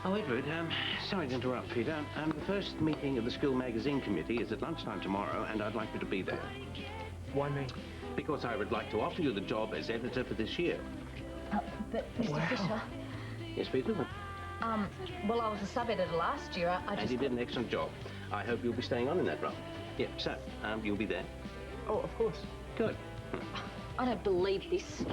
Oh, Edward, sorry to interrupt, Peter. The first meeting of the school magazine committee is at lunchtime tomorrow, and I'd like you to be there. Why me? Because I would like to offer you the job as editor for this year. But, Mr. Fisher... Yes, Peter? Well, I was a sub-editor last year. I just... And you did an excellent job. I hope you'll be staying on in that role. Yeah, so, you'll be there? Oh, of course. Good. I don't believe this.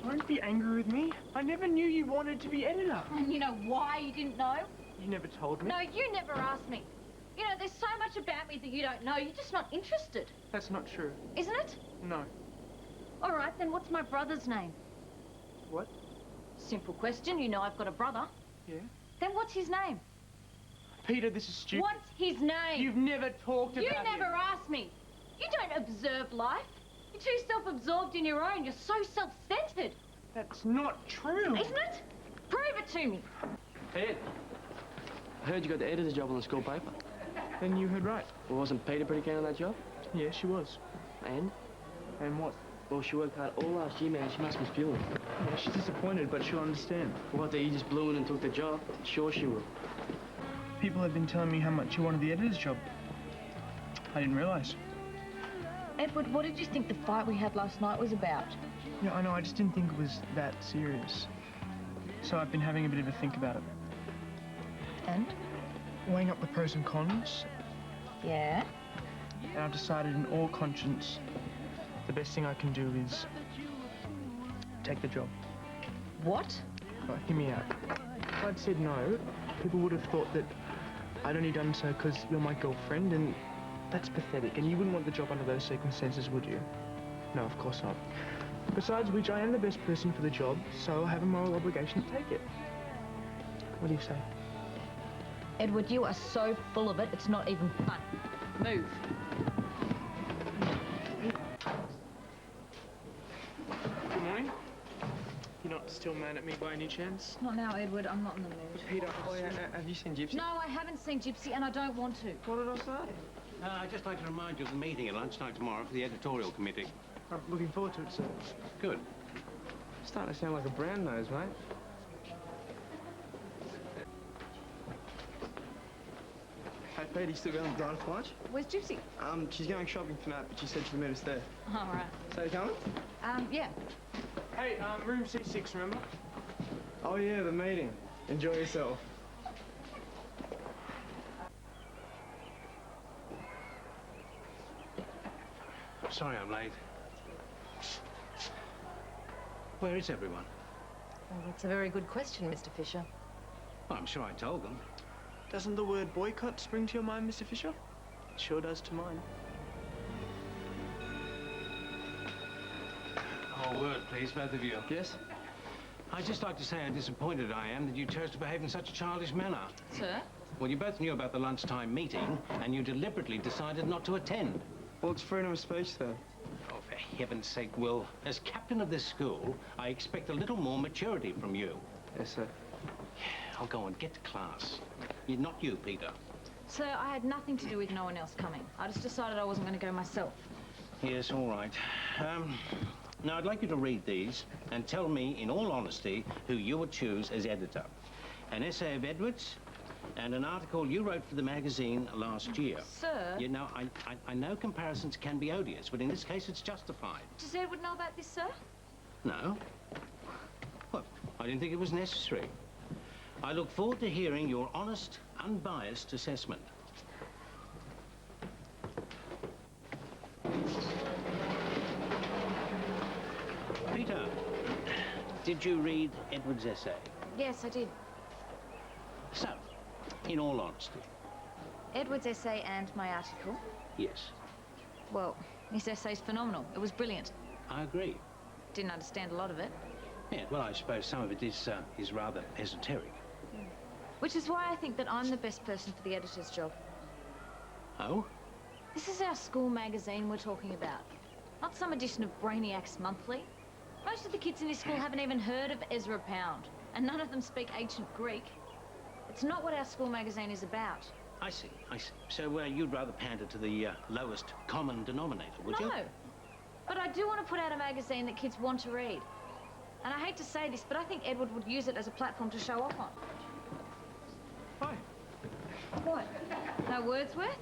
Don't be angry with me. I never knew you wanted to be editor. And you know why you didn't know? You never told me. No, you never asked me. You know, there's so much about me that you don't know. You're just not interested. That's not true. Isn't it? No. All right, then what's my brother's name? What? Simple question. You know I've got a brother. Yeah? Then what's his name? Peter, this is stupid. What's his name? You've never talked about You never asked me. You don't observe life. You're too self-absorbed in your own. You're so self-centered. That's not true. Isn't it? Prove it to me. Ed, I heard you got the editor's job on the school paper. Then you heard right. Well, wasn't Peta pretty keen on that job? Yeah, she was. And? And what? Well, she worked hard all last year, man. She must be spewing. Yeah, she's disappointed, but she'll understand. What, that you just blew in and took the job? Sure she will. People have been telling me how much you wanted the editor's job. I didn't realise. Edward, what did you think the fight we had last night was about? Yeah, I know, I just didn't think it was that serious. So I've been having a bit of a think about it. And? Weighing up the pros and cons. Yeah? And I've decided in all conscience, the best thing I can do is take the job. What? Right, hear me out. If I'd said no, people would have thought that I'd only done so because you're my girlfriend, and that's pathetic, and you wouldn't want the job under those circumstances, would you? No, of course not. Besides which, I am the best person for the job, so I have a moral obligation to take it. What do you say? Edward, you are so full of it, it's not even fun. Move. Good morning. You're not still mad at me by any chance? Not now, Edward. I'm not in the mood. Peter, have you seen Gypsy? No, I haven't seen Gypsy, and I don't want to. What did I say? I'd just like to remind you of the meeting at lunchtime tomorrow for the editorial committee. I'm looking forward to it, sir. Good. Starting to sound like a brown nose, mate. Hey, Pete, you still going to dine for lunch? Where's Gypsy? She's going shopping for Nat, but she said she'd meet us there. All right. So you coming? Yeah. Hey, room C6, remember? Oh, yeah, the meeting. Enjoy yourself. Sorry I'm late. Where is everyone? Well, that's a very good question, Mr. Fisher. Well, I'm sure I told them. Doesn't the word boycott spring to your mind, Mr. Fisher? It sure does to mine. Oh, word, please, both of you. Yes? I'd just like to say how disappointed I am that you chose to behave in such a childish manner. Sir? Well, you both knew about the lunchtime meeting, and you deliberately decided not to attend. Well, it's freedom of speech, though. Oh, for heaven's sake, Will. As captain of this school, I expect a little more maturity from you. Yes, sir. I'll go on, get to class. Not you, Peter. Sir, I had nothing to do with no one else coming. I just decided I wasn't going to go myself. Yes, all right. Now, I'd like you to read these and tell me, in all honesty, who you would choose as editor. An essay of Edward's and an article you wrote for the magazine last year. Sir? You know, I know comparisons can be odious, but in this case, it's justified. Does Edward know about this, sir? No? Well, I didn't think it was necessary. I look forward to hearing your honest, unbiased assessment. Peter, did you read Edward's essay? Yes, I did. So, in all honesty. Edward's essay and my article? Yes. Well, his essay's phenomenal. It was brilliant. I agree. Didn't understand a lot of it. Yeah, well, I suppose some of it is rather esoteric. Which is why I think that I'm the best person for the editor's job. Oh? This is our school magazine we're talking about. Not some edition of Brainiacs Monthly. Most of the kids in this school haven't even heard of Ezra Pound, and none of them speak ancient Greek. It's not what our school magazine is about. I see, I see. So, you'd rather pander to the lowest common denominator, would you? No. But I do want to put out a magazine that kids want to read. And I hate to say this, but I think Edward would use it as a platform to show off on. Hi. What? No Wordsworth?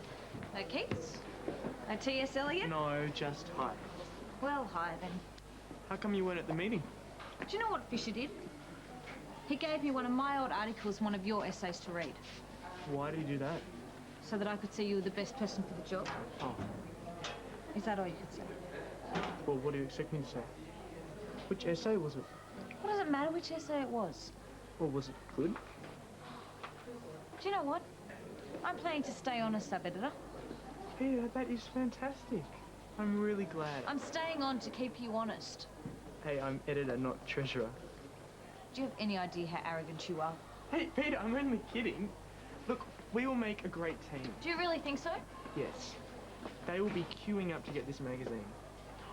No Keats? No T.S. Eliot? No, just hi. Well, hi then. How come you weren't at the meeting? Do you know what Fisher did? He gave me one of my old articles, one of your essays to read, Why did he do that? so that I could see you were the best person for the job. Oh, Is that all you could say? well, what do you expect me to say? Which essay was it? What does it matter which essay it was? Or was it good? Do you know what? I'm planning to stay on as sub-editor. Peter, that is fantastic. I'm really glad. I'm staying on to keep you honest. Hey, I'm editor, not treasurer. Do you have any idea how arrogant you are? Hey, Peter, I'm only kidding. Look, we will make a great team. Do you really think so? Yes. They will be queuing up to get this magazine.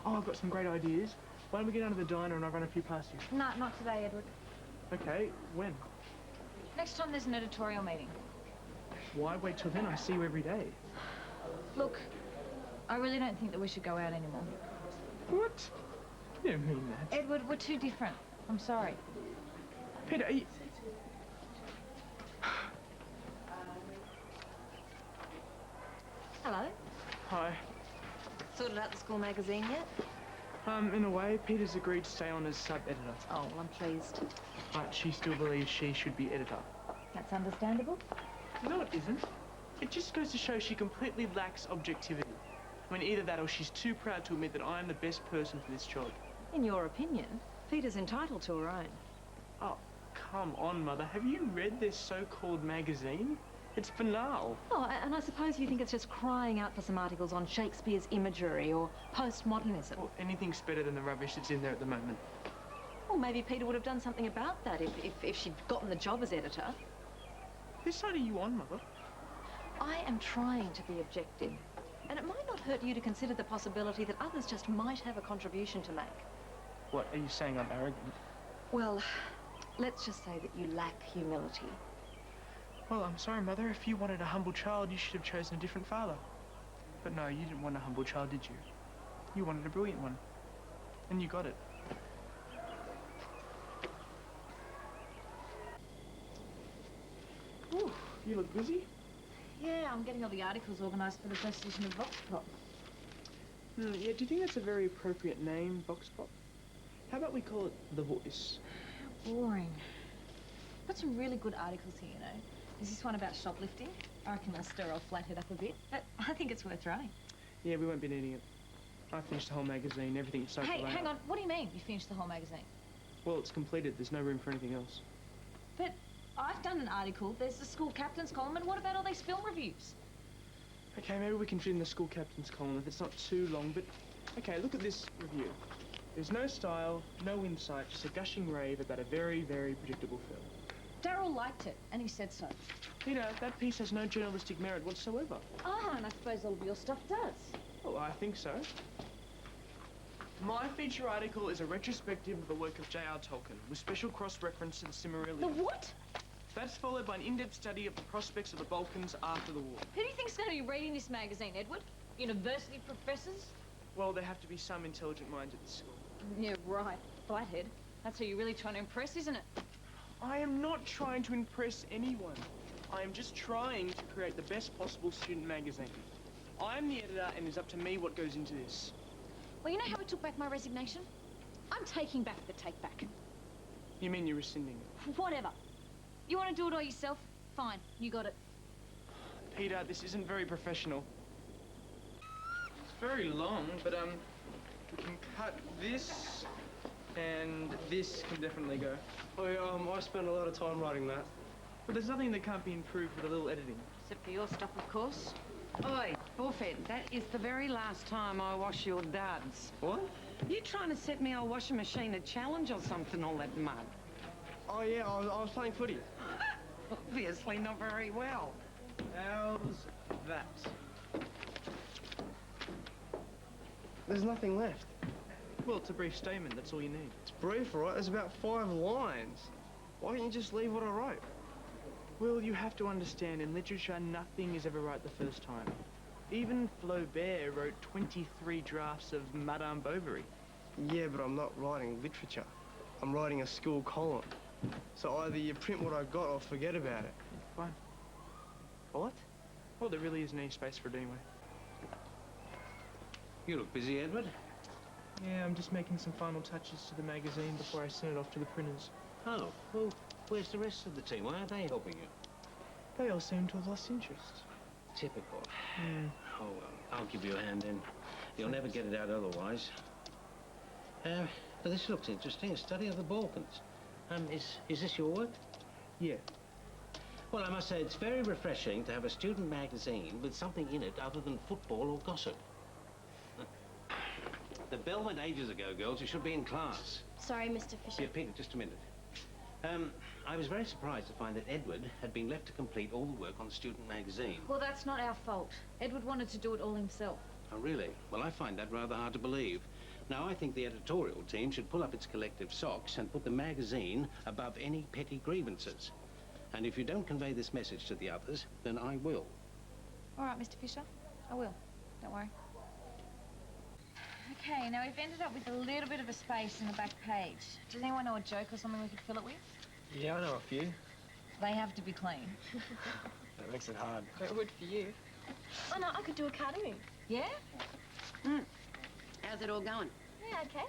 Oh, I've got some great ideas. Why don't we get down to the diner and I'll run a few past you? No, not today, Edward. Okay, when? Next time there's an editorial meeting. Why wait till then? I see you every day. Look, I really don't think that we should go out anymore. What? You don't mean that. Edward, we're too different. I'm sorry. Peter, are you... Hello. Hi. Sorted out the school magazine yet? In a way, Peter's agreed to stay on as sub-editor. Oh, well, I'm pleased. But she still believes she should be editor. That's understandable. No, it isn't. It just goes to show she completely lacks objectivity. I mean, either that or she's too proud to admit that I'm the best person for this job. In your opinion, Peter's entitled to her own. Oh, come on, Mother. Have you read this so-called magazine? It's banal. Oh, and I suppose you think it's just crying out for some articles on Shakespeare's imagery or postmodernism. Well, anything's better than the rubbish that's in there at the moment. Well, maybe Peter would have done something about that if she'd gotten the job as editor. Whose side are you on, Mother? I am trying to be objective. And it might not hurt you to consider the possibility that others just might have a contribution to make. What, are you saying I'm arrogant? Well, let's just say that you lack humility. Well, I'm sorry, Mother. If you wanted a humble child, you should have chosen a different father. But no, you didn't want a humble child, did you? You wanted a brilliant one. And you got it. Ooh, you look busy. Yeah, I'm getting all the articles organised for the first edition of Vox Pop. Yeah, do you think that's a very appropriate name, Vox Pop? How about we call it The Voice? Boring. Got some really good articles here, you know. There's this one about shoplifting. I reckon we'll stir old Flathead up a bit. I think it's worth running. Yeah, we won't be needing it. I finished the whole magazine, everything's so Hey, hang on. What do you mean you finished the whole magazine? Well, it's completed. There's no room for anything else. But I've done an article. There's the school captain's column. And what about all these film reviews? Okay, maybe we can fit in the school captain's column if it's not too long, but... Okay, look at this review. There's no style, no insight, just a gushing rave about a very, very predictable film. Darryl liked it, and he said so. Peter, that piece has no journalistic merit whatsoever. Ah, and I suppose all of your stuff does. Oh, I think so. My feature article is a retrospective of the work of J.R. Tolkien, with special cross-reference to the Silmarillion. The what? That's followed by an in-depth study of the prospects of the Balkans after the war. Who do you think's going to be reading this magazine, Edward? University professors? Well, there have to be some intelligent minds at the school. Yeah, right. Flathead. That's who you're really trying to impress, isn't it? I am not trying to impress anyone. I am just trying to create the best possible student magazine. I'm the editor, and it's up to me what goes into this. Well, you know how I took back my resignation? I'm taking back the take back. You mean you're rescinding it? Whatever. You want to do it all yourself? Fine, you got it. Peter, this isn't very professional. It's very long, but, we can cut this, and this can definitely go. Oh, yeah, I spent a lot of time writing that. But there's nothing that can't be improved with a little editing. Except for your stuff, of course. Oi, Bullfed, that is the very last time I wash your duds. What? You trying to set me old washing machine a challenge or something, all that mud? Oh, yeah, I was playing footy. Obviously not very well. How's that? There's nothing left. Well, it's a brief statement, that's all you need. It's brief, right? There's about 5 lines. Why don't you just leave what I wrote? Well, you have to understand, in literature, nothing is ever right the first time. Even Flaubert wrote 23 drafts of Madame Bovary. Yeah, but I'm not writing literature. I'm writing a school column. So either you print what I got or forget about it. Fine. What? Well, there really isn't any space for it anyway. You look busy, Edward. Yeah, I'm just making some final touches to the magazine before I send it off to the printers. Oh, well, where's the rest of the team? Why aren't they helping you? They all seem to have lost interest. Typical. Hmm. Oh, well, I'll give you a hand then. You'll never get it out otherwise. But this looks interesting, a study of the Balkans. Is this your work? Yeah. Well, I must say, it's very refreshing to have a student magazine with something in it other than football or gossip. The bell went ages ago, girls. You should be in class. Sorry, Mr. Fisher. Here, Peter, just a minute. I was very surprised to find that Edward had been left to complete all the work on the student magazine. Well, that's not our fault. Edward wanted to do it all himself. Oh, really? Well, I find that rather hard to believe. Now, I think the editorial team should pull up its collective socks and put the magazine above any petty grievances. And if you don't convey this message to the others, then I will. All right, Mr. Fisher. I will. Don't worry. Okay, now we've ended up with a little bit of a space in the back page. Does anyone know a joke or something we could fill it with? Yeah, I know a few. They have to be clean. That makes it hard. It would for you. Oh, no, I could do a cartoon. Yeah? How's it all going? Yeah, okay.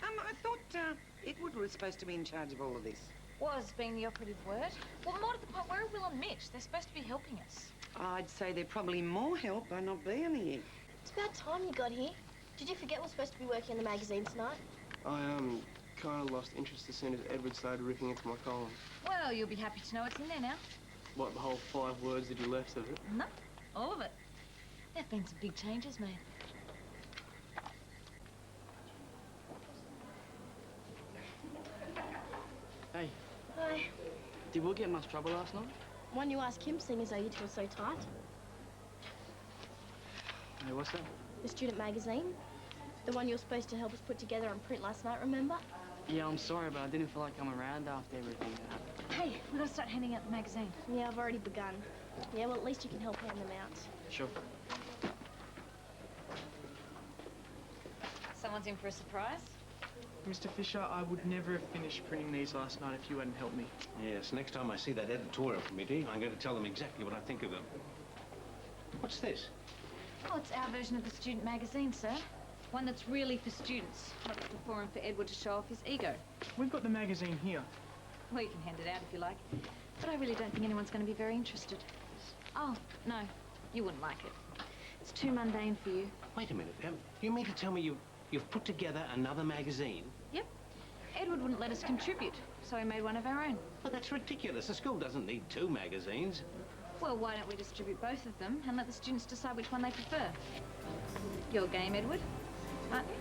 I thought Edward was supposed to be in charge of all of this. Was being the operative word. Well, more to the point, where are Will and Mitch? They're supposed to be helping us. I'd say they're probably more help by not being here. It's about time you got here. Did you forget we're supposed to be working on the magazine tonight? I kind of lost interest as soon as Edward started ripping into my column. Well, you'll be happy to know it's in there now. What, the whole 5 words that you left of it? No, all of it. There've been some big changes, man. Hey, Hi. did Will get in much trouble last night? Why don't you ask him, seeing as though you two are so tight? Hey, what's that? The student magazine. The one you were supposed to help us put together and print last night, remember? Yeah, I'm sorry, but I didn't feel like coming around after everything that happened. Hey, we've got to start handing out the magazine. Yeah, I've already begun. Yeah, well, at least you can help hand them out. Sure. Someone's in for a surprise. Mr. Fisher, I would never have finished printing these last night if you hadn't helped me. Yes, next time I see that editorial committee, I'm going to tell them exactly what I think of them. What's this? Oh, it's our version of the student magazine, sir. One that's really for students, not just a forum for Edward to show off his ego. We've got the magazine here. Well, you can hand it out if you like. But I really don't think anyone's going to be very interested. Oh, no, you wouldn't like it. It's too mundane for you. Wait a minute. You mean to tell me you've put together another magazine? Yep. Edward wouldn't let us contribute, so we made one of our own. Well, that's ridiculous. The school doesn't need 2 magazines. Well, why don't we distribute both of them and let the students decide which one they prefer? Your game, Edward, aren't you?